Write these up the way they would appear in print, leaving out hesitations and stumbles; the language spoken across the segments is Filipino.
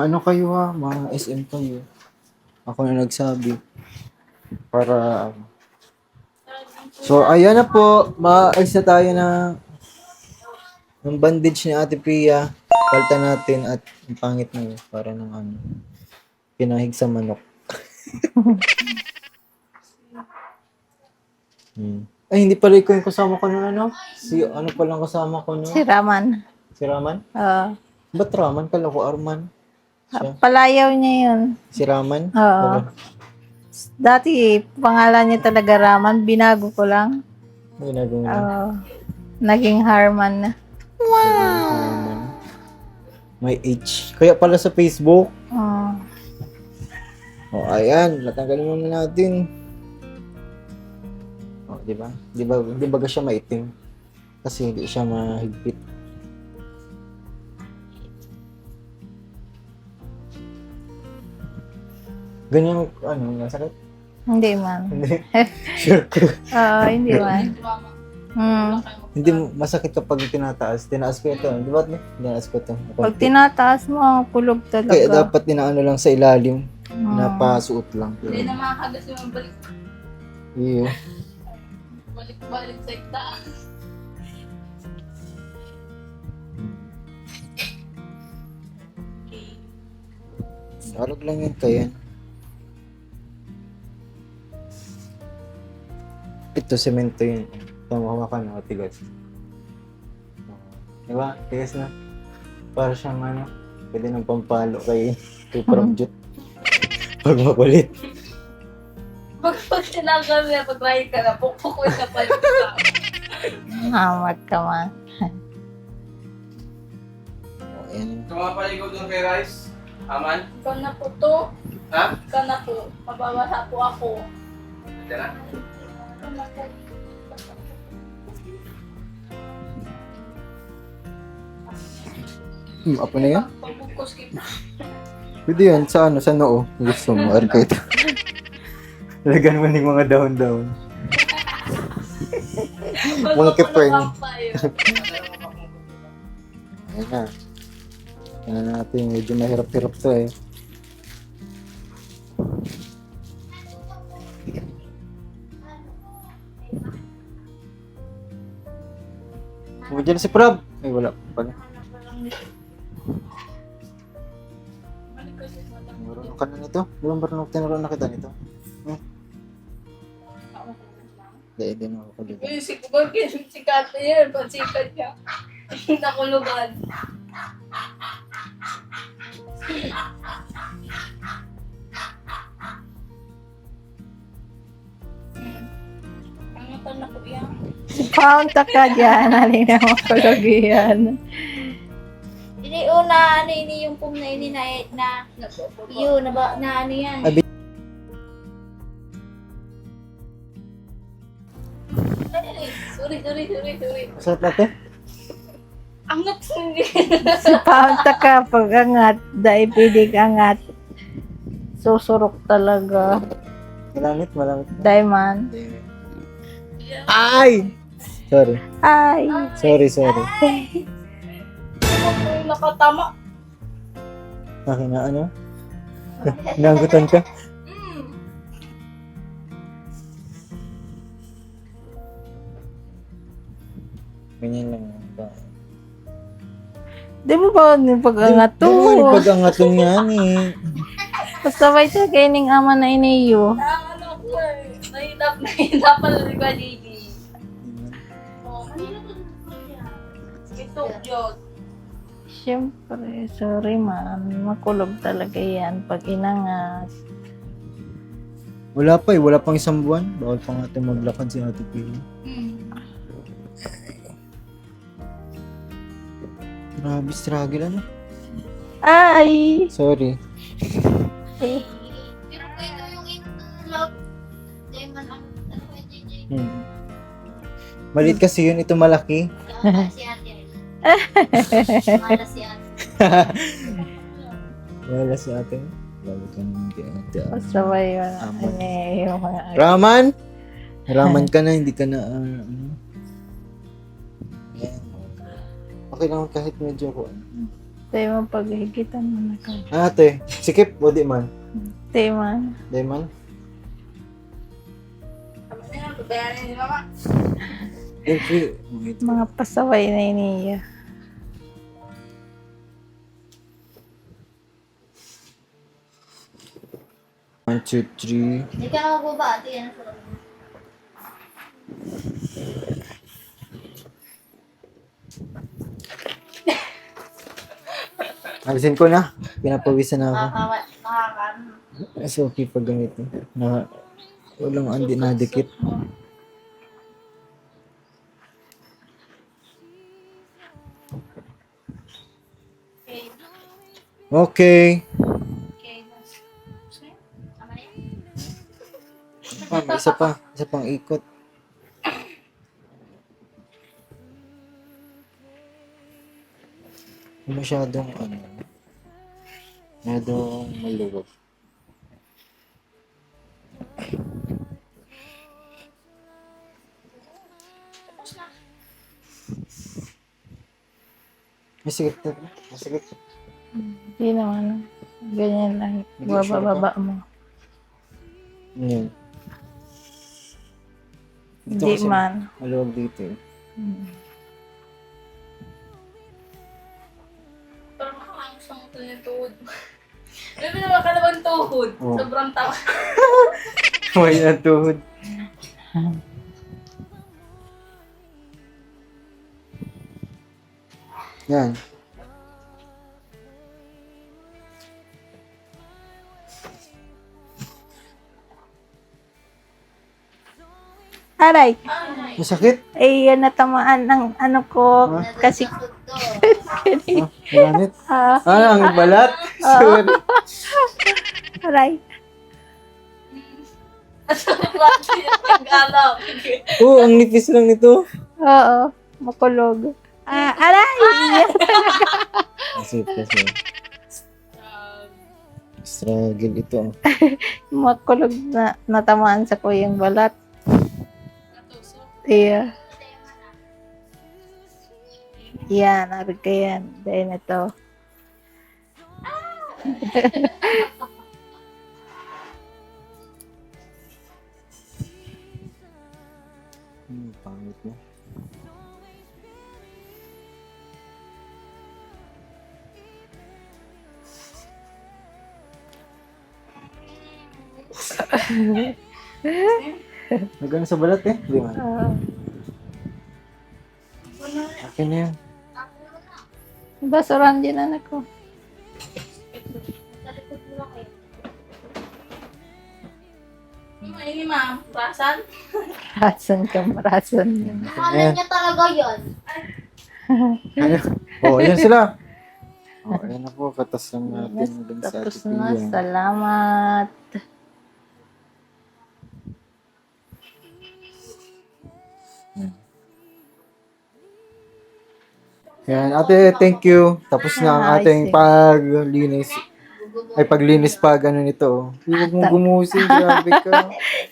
ano kayo ha, mga SM kayo. Ako na nagsabi. Para, so, ayan na po. Maalis na tayo ng bandage ni Ate Pia. Palta natin at ang pangit na yun. Para ng ano, pinahig sa manok. Ay, hindi pala ikaw yung kasama ko ng ano? Si, ano palang kasama ko no? Si Raman. Si Raman? Oo. Ba't Raman? Kala ko Arman. Siya. Palayaw niya yun. Si Raman? Oo. Ano? Dati, pangalan niya talaga Raman. Binago ko lang. Ano ginagawa niya? Oo. Naging Harman na. Raman. May H. Kaya pala sa Facebook. Oo. O, ayan. Natanggalin muna natin. O, di ba? Di ba siya maitim? Kasi hindi siya mahigpit. Ganyan, ano, nasakit? Hindi man. Hindi. Sure ka. Oo, hindi man. Hindi masakit kapag tinataas. Tinaas ko ito. Di ba? Tinaas ko ito. Pag tinataas mo, kulog talaga. Kaya dapat inaano lang sa ilalim. Napasuot lang. Hindi na makakagas yung balik. Iyo. Balik sa itaas. Arog lang yun kaya. Ito, semento yun. Tumawa ka na, tigas. Diba? Tigas na. Para siyang ano, pwede ng pampalo kay Prabjut. Pag makulit. Pag tinanggal niya, pag rahi ka na, pukpuk ka pa yung ka. Hamat ka man. O, ayan. Tumapaligaw doon kay Rice. Aman? Ikaw na po to. Ha? Ikaw na po. Mababasa po ako. Ito na. Ikaw na po. Apa na yan? Pagbukus kita. Pwede yan, sa ano, sa noo. Gusto mo, arko ito. Lagan mo ng mga dahon-dahon. Mga kipern. Ayan na. Ayan na natin, medyo mahirap-hirap to eh. Diyan na si Prab. Ay, wala pa pala. Marunong ka na nito? Di ba marunong tinuruan na kita nito? Hindi na ako dito. Uy, si Kubag, si Kate yan. Pansikat niya. Nakulugan. Ang mata na po yan. Paunta ka dyan. Halin na mga kalagihan. Ini una ano ini yung pum na ini na yun na ano yan. Sorry. Masarap natin? Angat hindi. Paunta ka pag angat. Dahil pilig angat. Susurok talaga. Malamit. Dahil man. Ay! Sorry. Ay. Sorry. Nakatama. Akin na ano? Nagutan ka? Ganyan lang. Di mo ba yung pag-angat to? Di mo pag-angaton nga ni. Basta ba ito kaining ama na iniyo? Ano ko eh. Nahihirapan na si Kuya Gigi. Oh, ito, Diyos. Siyempre, sorry man. Makulog talaga yan pag inangat. Wala pa eh. Wala pang isang buwan. Bawal pa nga ito maglakad si Ate Pili. Grabe struggle ano? Ay! Sorry. Eh, Pero ito yung love. Demon ang ano kay JJ. Maliit kasi yun. Ito malaki. Si ate. Mala si ate. Wala si ate. Lalo ka naman kay ate. basta ba yun? Aman. Yung mga... Raman? Raman ka na. Hindi ka na ano. Yan. Okay lang kahit medyo ko ano. Tayo mo paghigitan mo na ka. Ate, sikip o di man? Tayo man. Di man? Tama na yan, babayaran ni mama. Entry. Mga pasaway na iniya. One, two, three. Hindi ka na magbaba, ate. Yan sa loob. Alisin ko na. Pinapawisan na ako. Nakaka- So, okay pag ganito. Na, walang andi na dikit. Okay. Okay. Okay. Tama na yan. May isa pa. Isa pang ikot. Masyadong masyadong maluwag. Masigit na. Masigit. Hindi naman. Ganyan lang. Baba mo. Yan. Dito Hindi kasi man. maluwag dito eh. Parang makakaangos lang ito yung tuhod. Alam mo naman ka naman tuhod. Oo. Sobrang tawa. May na tuhod. Yan. Aray! Masakit? Eh, yan natamaan ng ano ko. Kasi, Ah, ganit. ah, Ang balat. Sorry. aray. Sobrang nag-alap. Oh, ang nipis lang nito. Oo. Makulog. Ah, aray! Kasi. Struggle ito. Makulog na natamaan sa ko yung balat. Natusok. Iya. Yan, arag ka yan. Dahil ito. Pangit mo. Nagano sa balat eh. Di man. Oo. Akin na yan. Basuran din anak ko. Talikod mo lang kayo. Ini ma'am, rasan? Rason ka, marason. Mahal niya talaga yun. Oh, ayan sila. Oh, ayan na po. Katas lang natin dun sa Tapos Ate na, Pia. salamat. Ayan, ate, thank you. Tapos na ang ating paglinis. Ay, paglinis pa, gano'n ito. Huwag mong gumusin, grabe ka.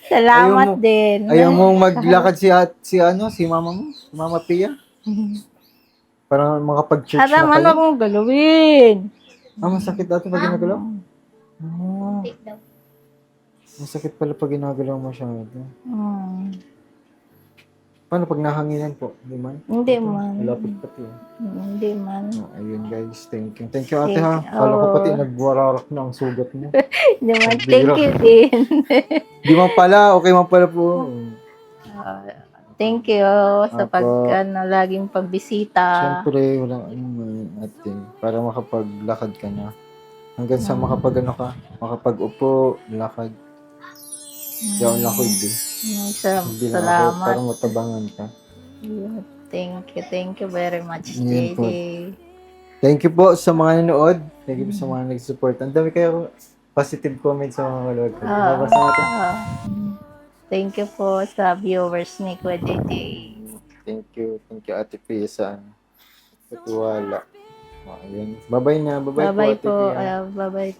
Salamat din. Ayaw mong maglakad si mama mo? Si Mama Pia? Para makapag-church na Araman, kayo? huwag mong galawin. Masakit dati pag ginagalaw? Ah, Take daw. masakit pala pag ginagalaw masyado. Hmm. Paano pag nahanginan po? Hindi man? Hindi man. Malapit pati. Hindi man. Oh, ayun guys, thank you. Thank you ate ha. Thank- Kala ko Oo. pati nagwararak na ang sugat mo. Hindi man. Ang Thank bira. you din. Di man pala, okay man pala po. Thank you sa Apo. laging pagbisita. Siyempre, walang ano man ate. Para makapaglakad ka na. Hanggang sa makapag-upo, lakad. Di ako lakad eh. Hindi lang ako, Salamat. parang matabangan ka. Thank you very much, Yun po. JJ. Thank you po sa mga nanood. Thank you po sa mga nag-support. Ang dami kayo positive comments sa mga nanood ko. Babasa natin. Thank you po sa viewers ni Kuya JJ. Thank you. Thank you Ate Pia sa katiwala. Ayun. Bye-bye na. Bye-bye, Bye-bye po Ate po. Pia. Bye-bye.